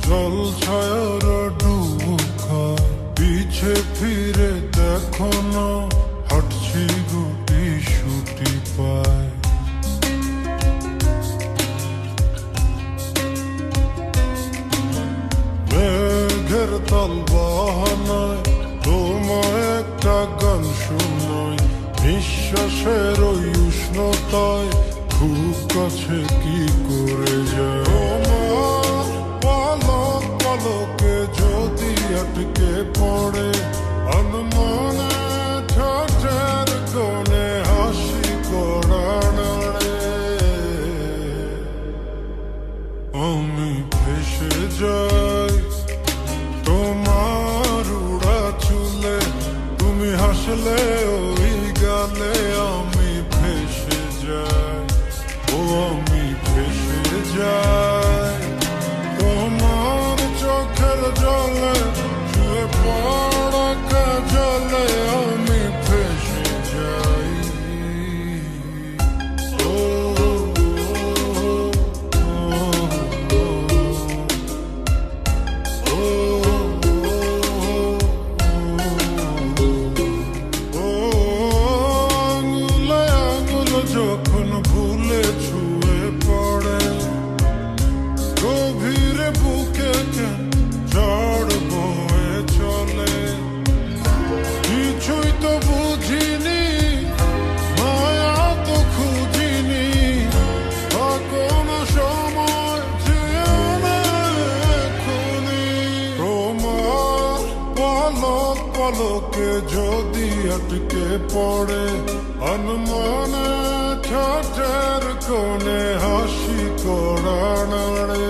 জল ছায়ার ডুব খায়, পিছে ফিরে দেখো না হাঁটছি গুটি সুটি পায়। মেঘের তাল বাহানায় তোমায় একটা গান শোনাই, নিঃশ্বাসের ওই উষ্ণতায় খুব কাছে কি করে যায়। আমার পলক পলকে যদি আটকে পড়ে আনমনে ঠোঁটের কোণে হাসি করা নাড়ে, আমি ভেসে যাই তোমার উড়া চুলে, তুমি হাসলে ওই গালে আমি ভেসে যাই, ও আমি ভেসে যাই তোমার চোখের জলে, শুয়ে পড়া কাজলে আমি ভেসে যাই। ও যখন ভুলে ছুঁয়ে পড়ে গভীরে বুকে ঝড় বয়ে চলে, কিছুই তো বুঝিনি মায়া তো খুঁজিনি, কোনো সময় যেও না এখনি। তোমার পলক পলকে যদি আটকে পড়ে আনমনে ঠোঁটের কোণে হাসি করা নাড়ে।